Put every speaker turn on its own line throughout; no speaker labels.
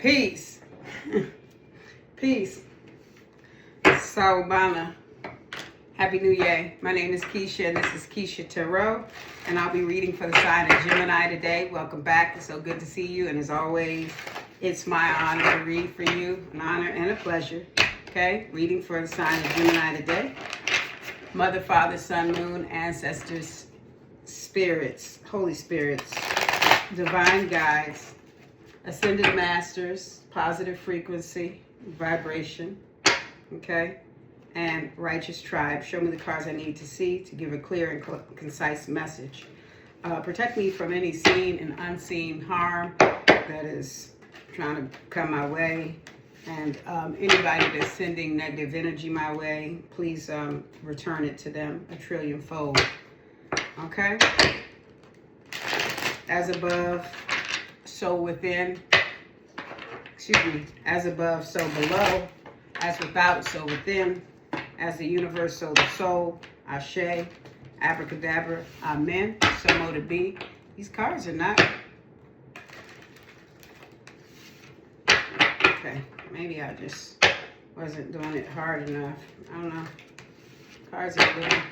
Peace. Peace. Sawubona. Happy New Year. My name is Keisha, and this is Keisha Tarot, and I'll be reading for the sign of Gemini today. Welcome back. It's so good to see you, and as always, it's my honor to read for you, an honor and a pleasure. Okay, reading for the sign of Gemini today. Mother, Father, Son, Moon, ancestors, spirits, Holy Spirits, divine guides, ascended masters, positive frequency, vibration, okay, and righteous tribe. Show me the cards I need to see to give a clear and concise message. Protect me from any seen and unseen harm that is trying to come my way. And anybody that's sending negative energy my way, please return it to them a trillion-fold. Okay? As above, so within. Excuse me. As above, so below. As without, so within. As the universe, so the soul. Ashe. Abracadabra. Amen. So mo to be. These cards are not. Okay. Maybe I just wasn't doing it hard enough. I don't know. Cards are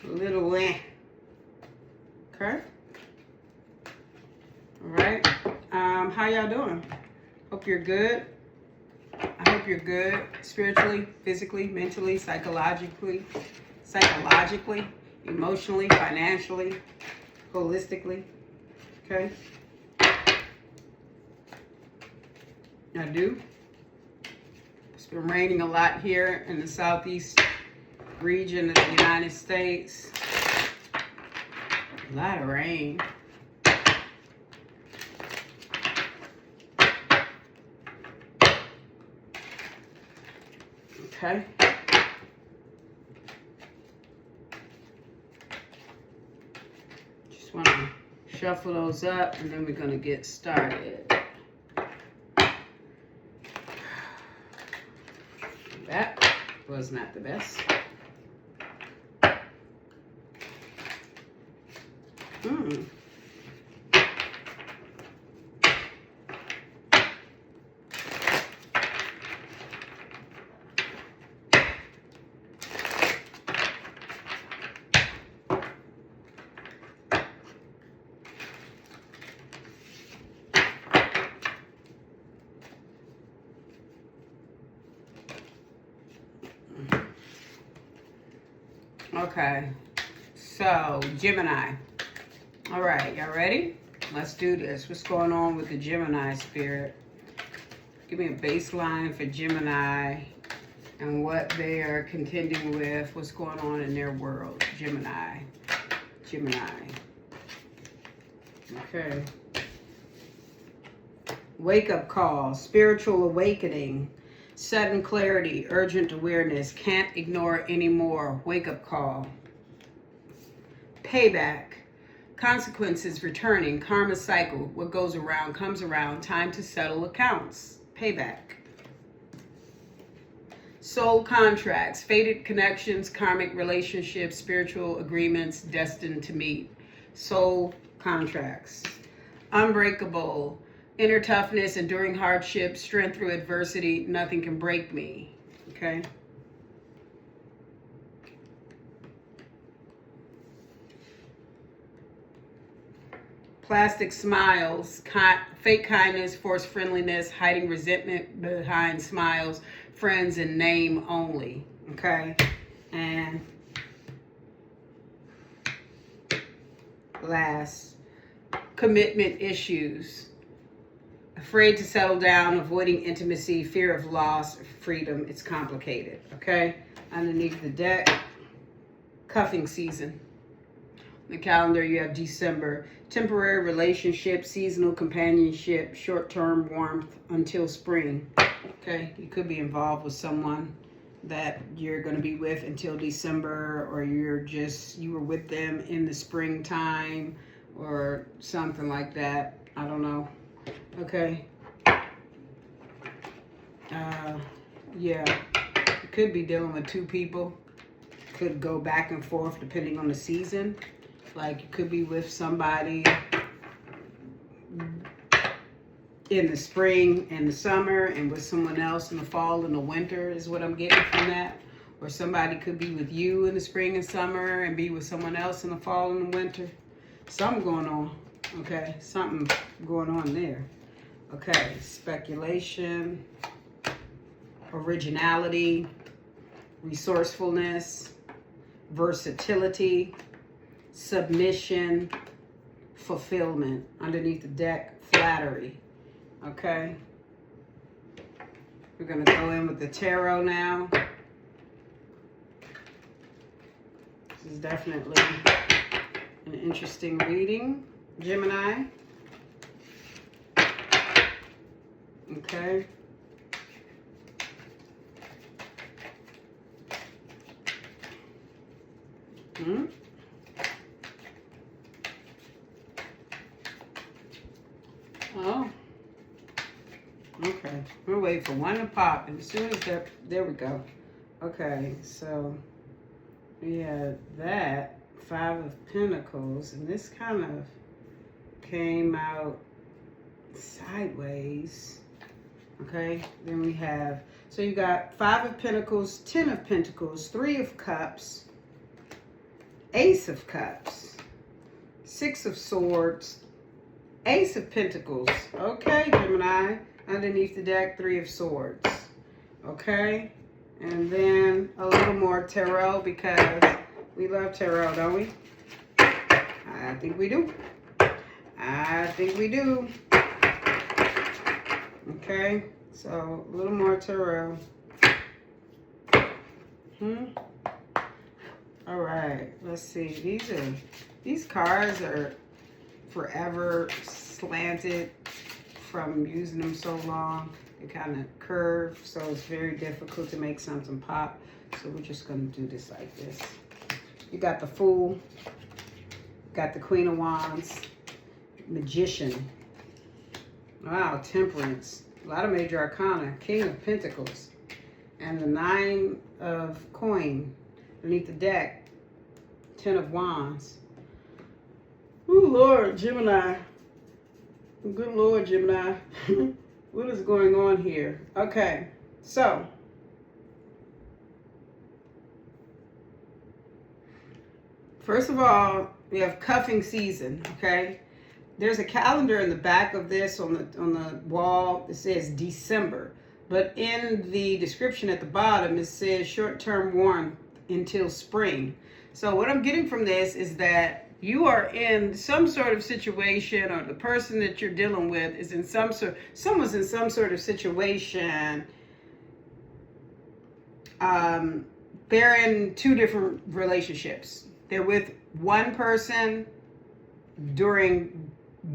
a little eh. Okay. All right. How y'all doing? Hope you're good. I hope you're good spiritually, physically, mentally, psychologically, emotionally, financially, holistically. Okay. I do. It's been raining a lot here in the southeast region of the United States. A lot of rain. Okay. Just want to shuffle those up and then we're going to get started. That was not the best. Okay, so Gemini. All right, y'all ready? Let's do this. What's going on with the Gemini spirit? Give me a baseline for Gemini and what they are contending with. What's going on in their world? Gemini. Okay. Wake-up call. Spiritual awakening. Sudden clarity, urgent awareness, can't ignore anymore, wake-up call. Payback, consequences returning, karma cycle, what goes around comes around, time to settle accounts, payback. Soul contracts, fated connections, karmic relationships, spiritual agreements, destined to meet. Soul contracts. Unbreakable, inner toughness, enduring hardship, strength through adversity, nothing can break me. Okay? Plastic smiles, fake kindness, forced friendliness, hiding resentment behind smiles, friends in name only. Okay? And last, commitment issues. Afraid to settle down, avoiding intimacy, fear of loss, freedom. It's complicated, okay? Underneath the deck, cuffing season. On the calendar, you have December. Temporary relationship, seasonal companionship, short-term warmth until spring. Okay? You could be involved with someone that you're going to be with until December, or you were with them in the springtime or something like that. I don't know. Okay. Yeah. You could be dealing with two people. Could go back and forth depending on the season. Like you could be with somebody in the spring and the summer and with someone else in the fall and the winter is what I'm getting from that. Or somebody could be with you in the spring and summer and be with someone else in the fall and the winter. Something going on, okay? Something going on there. Okay, speculation, originality, resourcefulness, versatility, submission, fulfillment. Underneath the deck, flattery. Okay. We're going to go in with the tarot now. This is definitely an interesting reading, Gemini. Okay. Oh. Okay. We'll wait for one to pop, and as soon as that, there we go. Okay, so we have that 5 of Pentacles, and this kind of came out sideways. Okay, then we have, so you got 5 of Pentacles, 10 of Pentacles, 3 of Cups, Ace of Cups, 6 of Swords, Ace of Pentacles. Okay, Gemini. Underneath the deck, 3 of Swords. Okay, and then a little more tarot, because we love tarot, don't we? I think we do. I think we do. Okay, so a little more tarot. All right, let's see. These cards are forever slanted from using them so long. They kind of curve, so it's very difficult to make something pop. So we're just going to do this like this. You got the Fool, got the Queen of Wands, Magician. Wow, Temperance. A lot of major arcana. King of Pentacles. And the 9 of Coin. Underneath the deck, 10 of Wands. Oh, Lord, Gemini. Good Lord, Gemini. What is going on here? Okay, so. First of all, we have cuffing season, okay? There's a calendar in the back of this on the wall that says December. But in the description at the bottom, it says short-term warmth until spring. So what I'm getting from this is that you are in some sort of situation, or the person that you're dealing with is in someone's in some sort of situation. They're in 2 different relationships. They're with one person during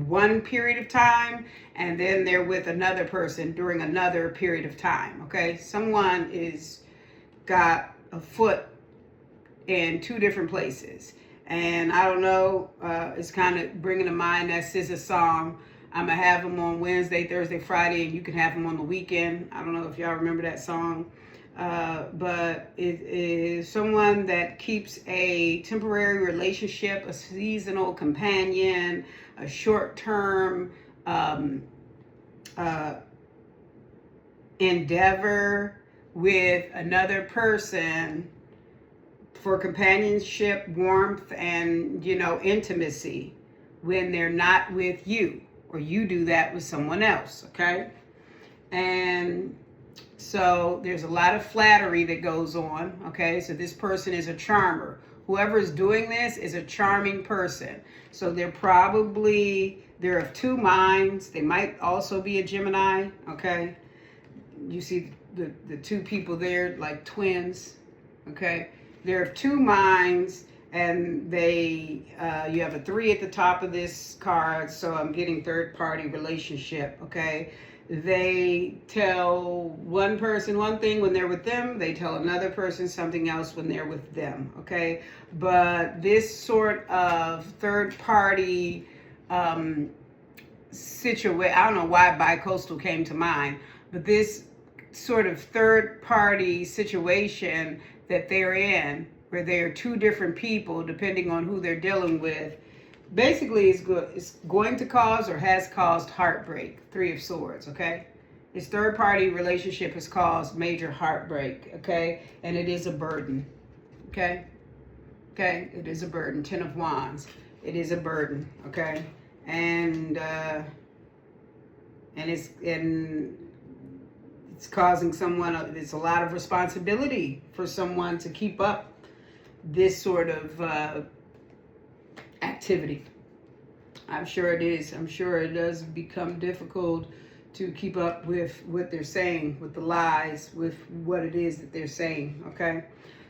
one period of time, and then they're with another person during another period of time. Okay, someone is got a foot in 2 different places. And I don't know, it's kind of bringing to mind that SZA song, I'm going to have them on Wednesday, Thursday, Friday, and you can have them on the weekend. I don't know if y'all remember that song. But it is someone that keeps a temporary relationship, a seasonal companion, a short-term endeavor with another person for companionship, warmth, and, intimacy when they're not with you, or you do that with someone else, okay? And so there's a lot of flattery that goes on, okay? So this person is a charmer. Whoever is doing this is a charming person. So they're of 2 minds. They might also be a Gemini, okay? You see the 2 people there like twins, okay? They're of 2 minds, and you have a 3 at the top of this card, so I'm getting third-party relationship, okay? They tell one person one thing when they're with them, they tell another person something else when they're with them, okay? But this sort of third-party situation, I don't know why bicoastal came to mind, but this sort of third-party situation that they're in, where they're 2 different people, depending on who they're dealing with, basically it's going to cause or has caused heartbreak. Three of Swords, okay? This third party relationship has caused major heartbreak, okay? And it is a burden, okay? Okay, it is a burden. Ten of Wands. It is a burden, okay? And it's causing someone, it's a lot of responsibility for someone to keep up this sort of activity. I'm sure it is. I'm sure it does become difficult to keep up with what they're saying, with the lies, with what it is that they're saying, okay?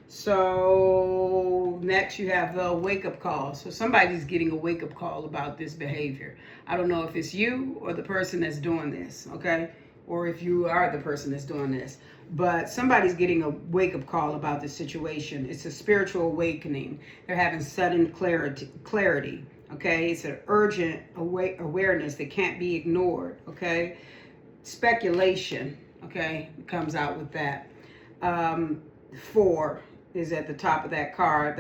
So next you have the wake-up call. So somebody's getting a wake-up call about this behavior. I don't know if it's you or the person that's doing this, okay? Or if you are the person that's doing this. But somebody's getting a wake-up call about this situation. It's a spiritual awakening. They're having sudden clarity, okay? It's an urgent awareness that can't be ignored, okay? Speculation, okay, comes out with that. 4 is at the top of that card.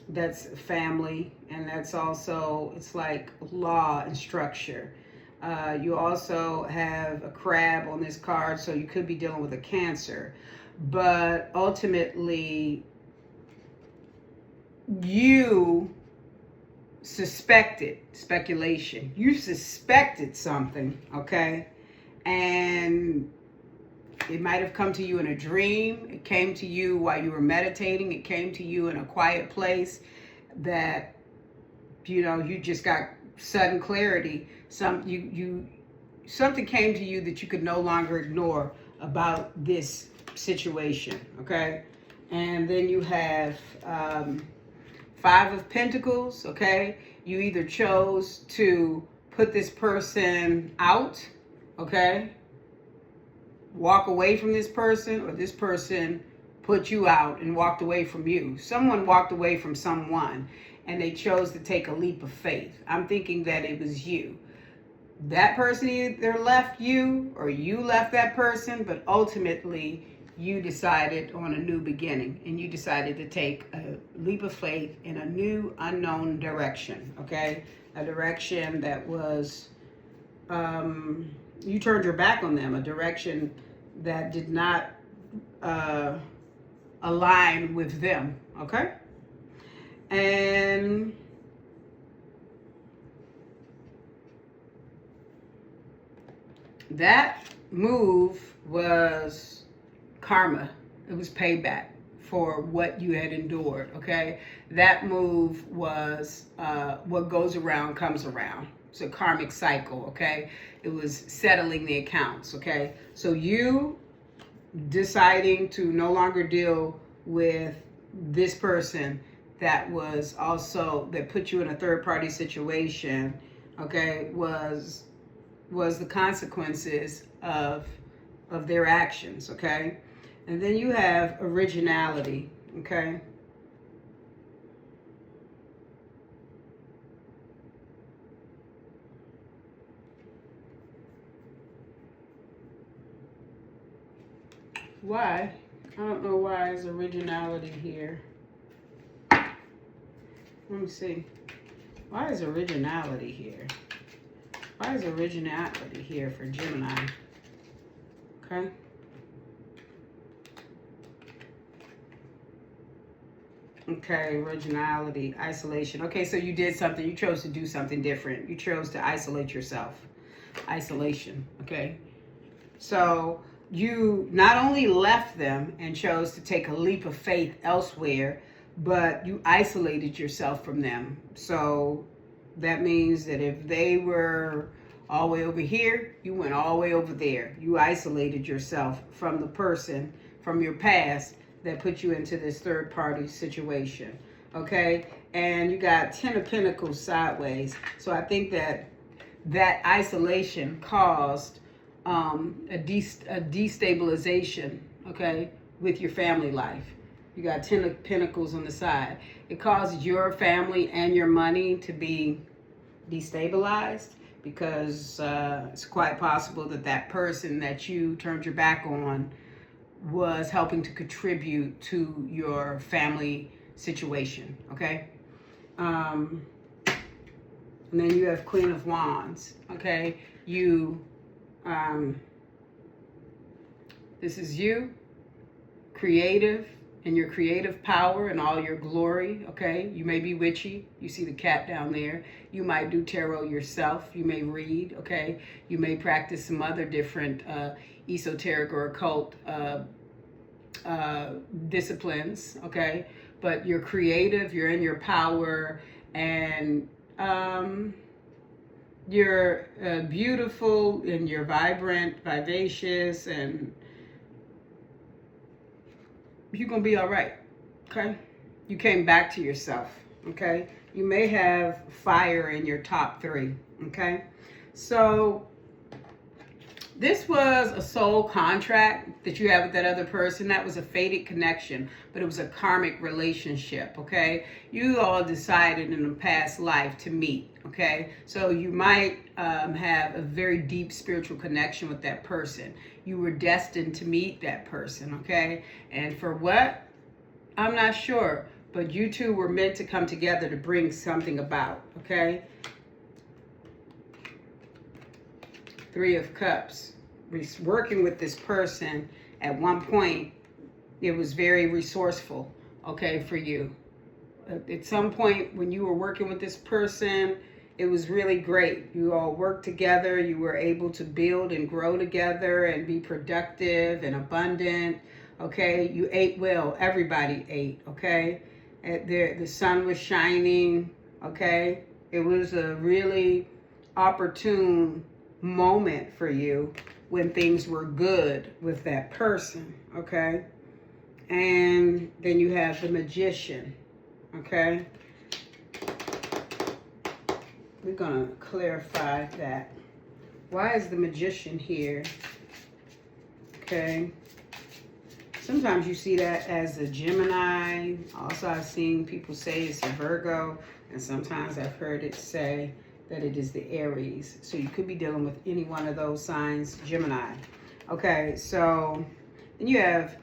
That's family, and that's also, it's like law and structure. You also have a crab on this card, so you could be dealing with a Cancer. But ultimately, you speculation. You suspected something, okay? And it might have come to you in a dream. It came to you while you were meditating. It came to you in a quiet place that, you just got sudden clarity. Something came to you that you could no longer ignore about this situation, okay? And then you have 5 of Pentacles, okay? You either chose to put this person out, okay? Walk away from this person, or this person put you out and walked away from you. Someone walked away from someone and they chose to take a leap of faith. I'm thinking that it was you. That person either left you or you left that person, but ultimately you decided on a new beginning and you decided to take a leap of faith in a new unknown direction, okay? A direction that was, you turned your back on them, a direction that did not align with them, okay? And that move was karma. It was payback for what you had endured, okay? That move was what goes around comes around. It's a karmic cycle, okay? It was settling the accounts, okay? So you deciding to no longer deal with this person that was also, that put you in a third-party situation, okay, was the consequences of their actions, okay? And then you have originality, okay? Why? I don't know why is originality here. Let me see. Why is originality here? Why is originality here for Gemini? Okay. Okay, originality, isolation. Okay, so you did something. You chose to do something different. You chose to isolate yourself. Isolation, okay? So you not only left them and chose to take a leap of faith elsewhere, but you isolated yourself from them. So that means that if they were all the way over here, you went all the way over there. You isolated yourself from the person, from your past, that put you into this third-party situation, okay? And you got 10 of Pentacles sideways. So I think that isolation caused a destabilization, okay, with your family life. You got 10 of Pentacles on the side. It causes your family and your money to be destabilized because it's quite possible that that person that you turned your back on was helping to contribute to your family situation, okay? And then you have Queen of Wands, okay? This is you, creative, and your creative power and all your glory, okay? You may be witchy. You see the cat down there. You might do tarot yourself. You may read, okay? You may practice some other different esoteric or occult disciplines, okay? But you're creative, you're in your power, and you're beautiful, and you're vibrant, vivacious, and you're going to be all right, okay? You came back to yourself, okay? You may have fire in your top 3, okay? So this was a soul contract that you have with that other person. That was a fated connection, but it was a karmic relationship, okay? You all decided in a past life to meet, okay? So you might have a very deep spiritual connection with that person. You were destined to meet that person, okay? And for what? I'm not sure, but you two were meant to come together to bring something about, okay? 3 of Cups. Working with this person at one point, it was very resourceful, okay, for you. At some point when you were working with this person, it was really great. You all worked together. You were able to build and grow together and be productive and abundant, okay? You ate well. Everybody ate, okay? The sun was shining, okay? It was a really opportune moment for you when things were good with that person, okay? And then you have the Magician, okay? We're gonna clarify that. Why is the Magician here? Okay. Sometimes you see that as a Gemini. Also, I've seen people say it's a Virgo, and sometimes I've heard it say that it is the Aries. So you could be dealing with any one of those signs, Gemini. Okay, so then you have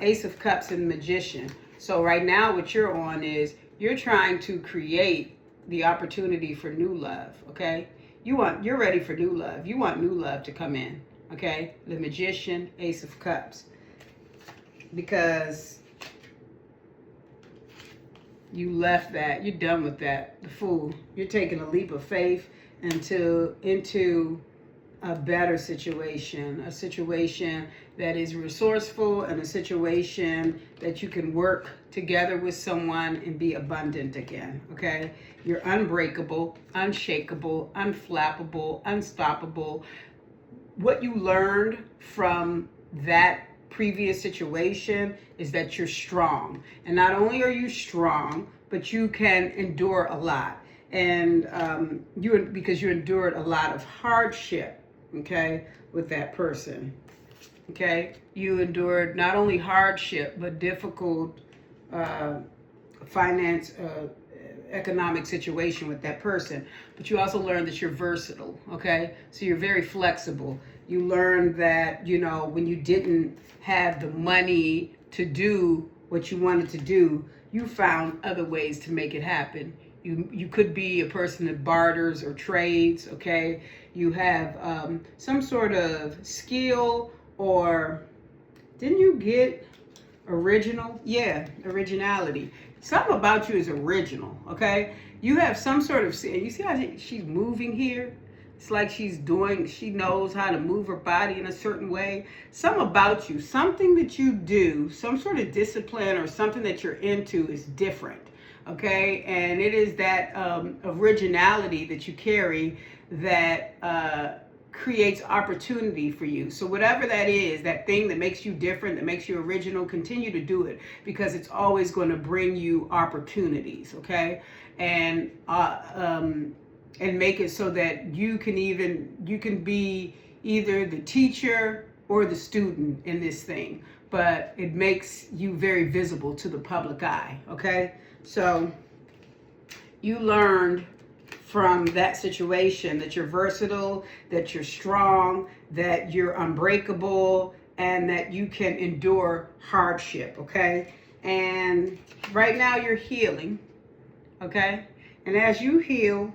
Ace of Cups and Magician. So right now what you're on is you're trying to create the opportunity for new love, okay? You're ready for new love. You want new love to come in, okay? The Magician, Ace of Cups. Because you left that, you're done with that, the Fool. You're taking a leap of faith into a better situation, a situation that is resourceful, and a situation that you can work together with someone and be abundant again, okay? You're unbreakable, unshakable, unflappable, unstoppable. What you learned from that previous situation is that you're strong. And not only are you strong, but you can endure a lot. And because you endured a lot of hardship, okay, with that person, okay? You endured not only hardship, but difficult economic situation with that person. But you also learned that you're versatile, okay? So you're very flexible. You learned that, you know, when you didn't have the money to do what you wanted to do, you found other ways to make it happen. You could be a person that barters or trades, okay? You have some sort of skill, or didn't you get original? Yeah, originality. Something about you is original, okay? You have some sort of, you see how she's moving here? It's like she knows how to move her body in a certain way. Something about you, something that you do, some sort of discipline or something that you're into is different, okay? And it is that originality that you carry that creates opportunity for you. So whatever that is, that thing that makes you different, that makes you original, continue to do it, because it's always going to bring you opportunities, okay? And make it so that you can be either the teacher or the student in this thing, but it makes you very visible to the public eye, okay? So you learned from that situation that you're versatile, that you're strong, that you're unbreakable, and that you can endure hardship, okay? And right now you're healing, okay? And as you heal,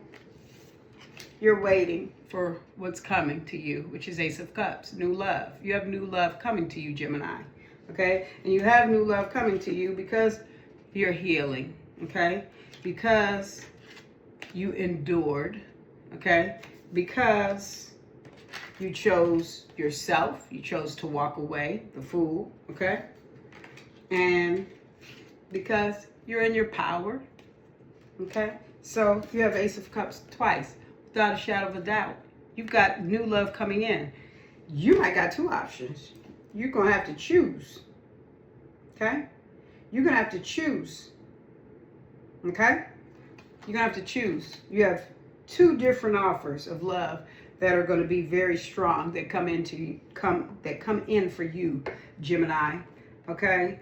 you're waiting for what's coming to you, which is Ace of Cups, new love. You have new love coming to you, Gemini, okay? And you have new love coming to you because you're healing, okay? Because you endured, okay? Because you chose yourself. You chose to walk away, the Fool, okay? And because you're in your power, okay? So you have Ace of Cups twice, without a shadow of a doubt. You've got new love coming in. You might got two options. You're going to have to choose, okay? You're going to have to choose, okay? You're going to have to choose. You have two different offers of love that are going to be very strong, that come in for you, Gemini, okay?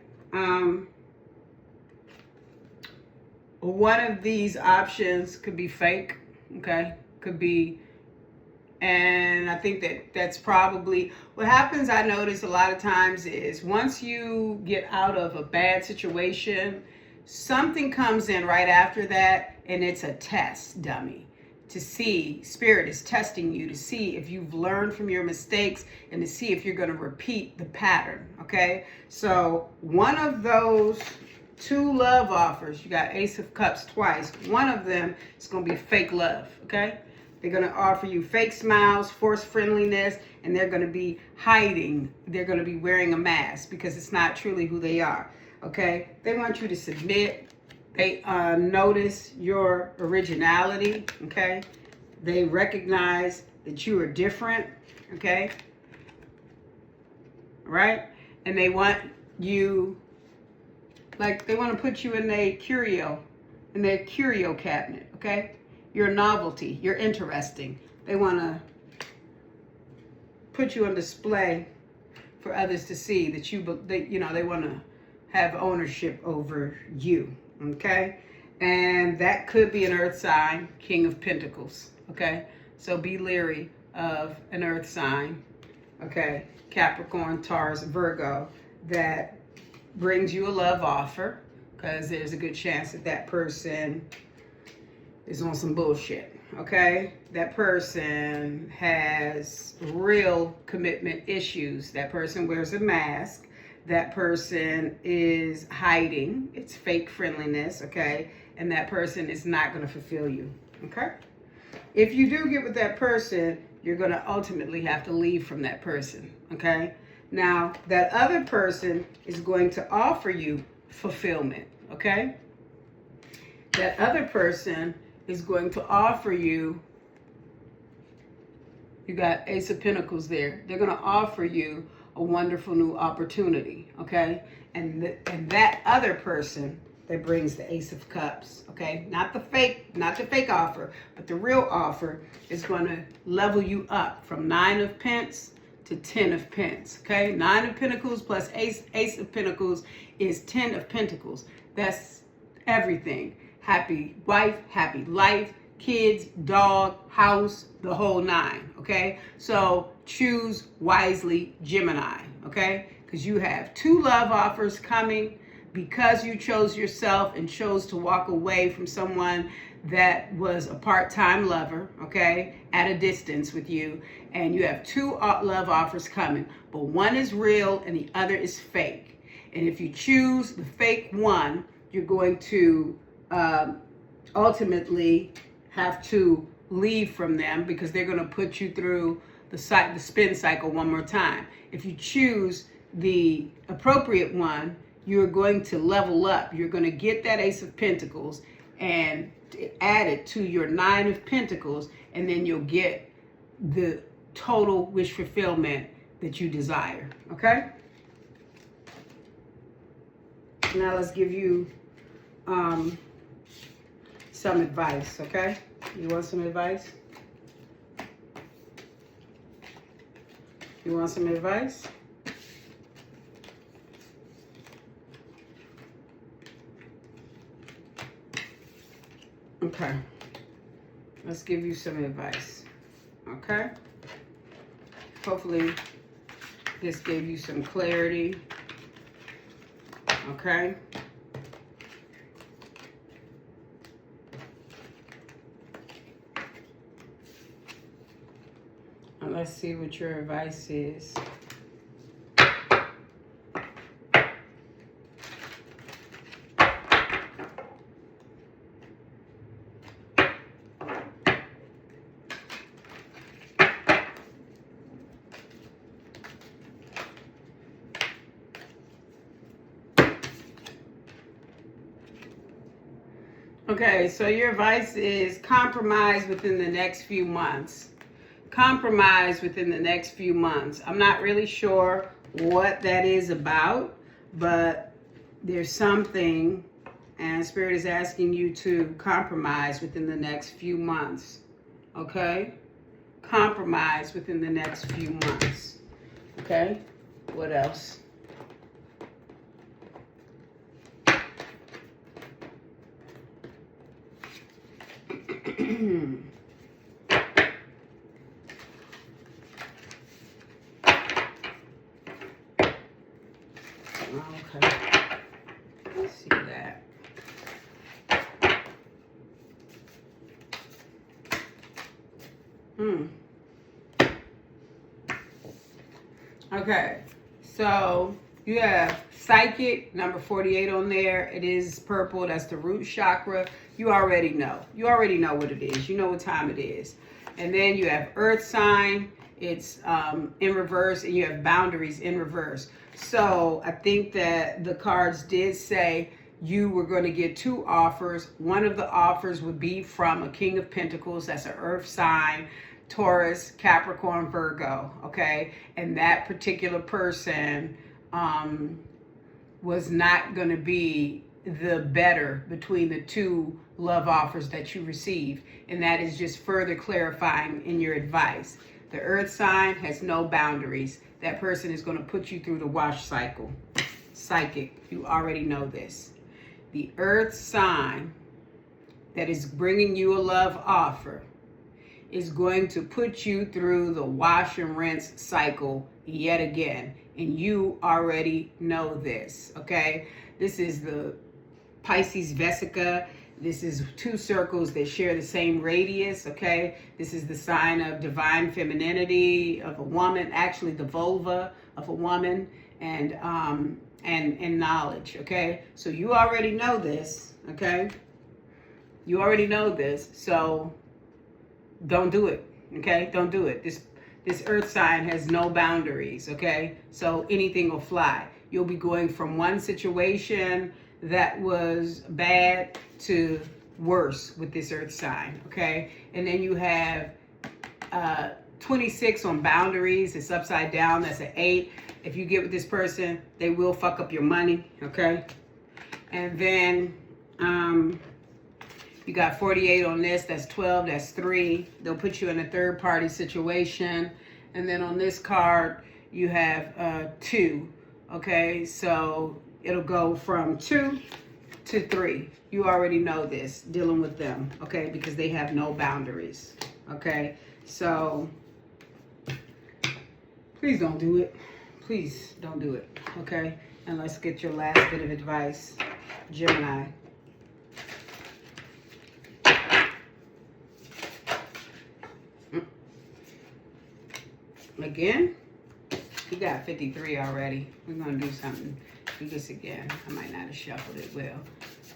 One of these options could be fake, okay? Could be, and I think that's probably what happens. I notice a lot of times is once you get out of a bad situation, something comes in right after that, and it's a test dummy to see. Spirit is testing you to see if you've learned from your mistakes and to see if you're going to repeat the pattern, okay? So one of those two love offers, you got Ace of Cups twice. One of them is going to be fake love, okay? They're going to offer you fake smiles, forced friendliness, and they're going to be hiding. They're going to be wearing a mask because it's not truly who they are, okay? They want you to submit. They notice your originality, okay? They recognize that you are different, okay? Right? And they want you, like they want to put you in their curio cabinet, okay? You're a novelty. You're interesting. They want to put you on display for others to see that they want to have ownership over you, okay? And that could be an earth sign, King of Pentacles, okay? So be leery of an earth sign, okay? Capricorn, Taurus, Virgo, that brings you a love offer, because there's a good chance that person is on some bullshit, okay? That person has real commitment issues. That person wears a mask. That person is hiding. It's fake friendliness, okay? And that person is not going to fulfill you, okay? If you do get with that person, you're going to ultimately have to leave from that person, okay? Now, that other person is going to offer you fulfillment, okay? That other person is going to offer you, you got Ace of Pentacles there. They're going to offer you a wonderful new opportunity, okay? And that other person that brings the Ace of Cups, okay? Not the fake offer, but the real offer is going to level you up from 9 of Pence to 10 of Pence, okay? 9 of Pentacles plus Ace of Pentacles is 10 of Pentacles. That's everything. Happy wife, happy life, kids, dog, house, the whole 9, okay? So choose wisely, Gemini, okay? Because you have 2 love offers coming because you chose yourself and chose to walk away from someone that was a part-time lover, okay, at a distance with you, and you have 2 love offers coming, but one is real and the other is fake. And if you choose the fake one, you're going to ultimately have to leave from them because they're going to put you through the spin cycle one more time. If you choose the appropriate one, you're going to level up. You're going to get that Ace of Pentacles and add it to your 9 of Pentacles, and then you'll get the total wish fulfillment that you desire, okay? Now let's give you some advice, okay? You want some advice? You want some advice? Okay. Let's give you some advice, okay? Hopefully this gave you some clarity, okay? Let's see what your advice is. Okay, so your advice is compromise within the next few months. Compromise within the next few months. I'm not really sure what that is about, but there's something, and Spirit is asking you to compromise within the next few months. Okay? Compromise within the next few months. Okay? What else? Okay, let's see that. Okay, so you have psychic, number 48 on there. It is purple. That's the root chakra. You already know. You already know what it is. You know what time it is. And then you have earth sign. It's in reverse, and you have boundaries in reverse. So I think that the cards did say you were going to get two offers. One of the offers would be from a King of Pentacles. That's an earth sign. Taurus, Capricorn, Virgo, okay? And that particular person was not going to be the better between the two love offers that you receive. And that is just further clarifying in your advice. The earth sign has no boundaries. That person is going to put you through the wash cycle. Psychic, you already know this. The earth sign that is bringing you a love offer is going to put you through the wash and rinse cycle yet again. And you already know this, okay? This is the Pisces Vesica. This is two circles that share the same radius, okay? This is the sign of divine femininity of a woman, actually the vulva of a woman, and knowledge, okay? So you already know this, okay? You already know this, so don't do it, okay? Don't do it. This earth sign has no boundaries, okay? So anything will fly. You'll be going from one situation that was bad to worse with this earth sign, okay? And then you have 26 on boundaries. It's upside down. That's an 8. If you get with this person, they will fuck up your money, okay? And then you got 48 on this. That's 12. That's 3. They'll put you in a third-party situation. And then on this card, you have 2, okay? So it'll go from 2 to 3. You already know this, dealing with them, okay? Because they have no boundaries, okay? So please don't do it. Please don't do it, okay? And let's get your last bit of advice, Gemini. Again, you got 53 already. We're going to do something. Do this again. I might not have shuffled it well.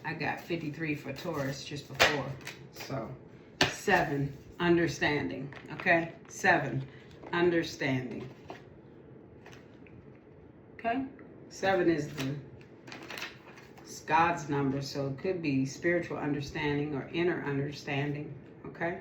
I got 53 for Taurus just before. So 7, understanding. Okay? 7, understanding. Okay? 7 is it's God's number, so it could be spiritual understanding or inner understanding. Okay?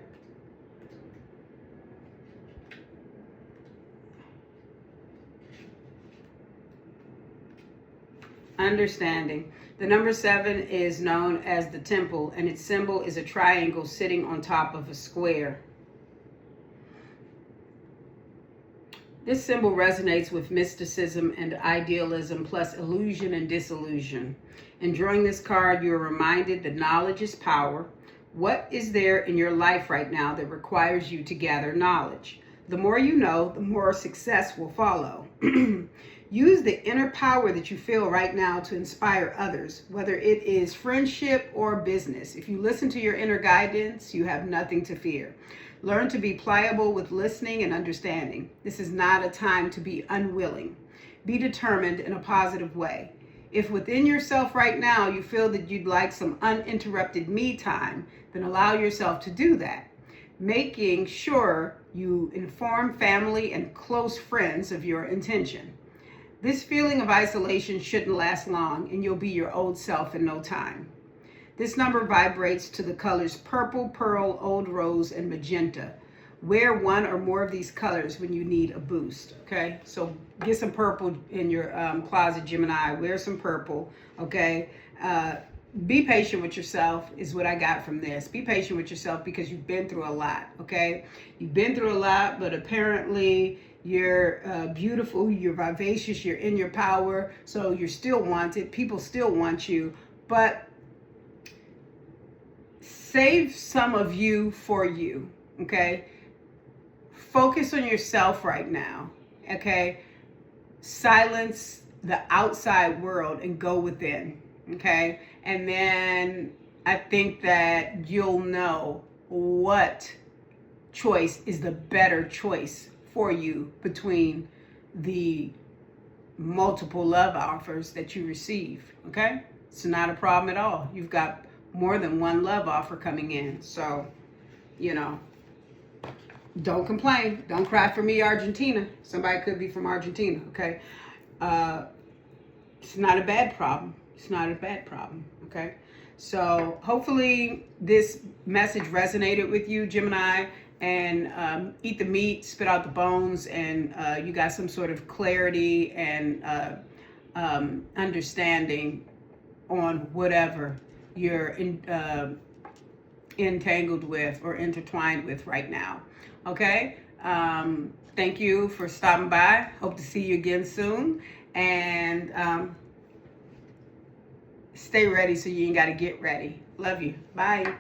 Understanding. The number 7 is known as the temple, and its symbol is a triangle sitting on top of a square. This symbol resonates with mysticism and idealism, plus illusion and disillusion. And drawing this card, you are reminded that knowledge is power. What is there in your life right now that requires you to gather knowledge? The more you know, the more success will follow. Use the inner power that you feel right now to inspire others, whether it is friendship or business. If you listen to your inner guidance, you have nothing to fear. Learn to be pliable with listening and understanding. This is not a time to be unwilling. Be determined in a positive way. If within yourself right now you feel that you'd like some uninterrupted me time, then allow yourself to do that, making sure you inform family and close friends of your intention. This feeling of isolation shouldn't last long, and you'll be your old self in no time. This number vibrates to the colors purple, pearl, old rose, and magenta. Wear one or more of these colors when you need a boost, okay? So get some purple in your closet, Gemini. Wear some purple, okay? Be patient with yourself is what I got from this. Be patient with yourself because you've been through a lot, okay? You've been through a lot, but apparently you're beautiful, you're vivacious, you're in your power, so you're still wanted. People still want you, but save some of you for you, okay? Focus on yourself right now, okay? Silence the outside world and go within, okay? And then I think that you'll know what choice is the better choice for you between the multiple love offers that you receive, okay? It's not a problem at all. You've got more than one love offer coming in. So, you know, don't complain. Don't cry for me, Argentina. Somebody could be from Argentina, okay? It's not a bad problem. It's not a bad problem, okay? So hopefully this message resonated with you, Gemini, and eat the meat, spit out the bones, and you got some sort of clarity and understanding on whatever you're entangled with or intertwined with right now, okay? Thank you for stopping by. Hope to see you again soon. And stay ready so you ain't got to get ready. Love you. Bye.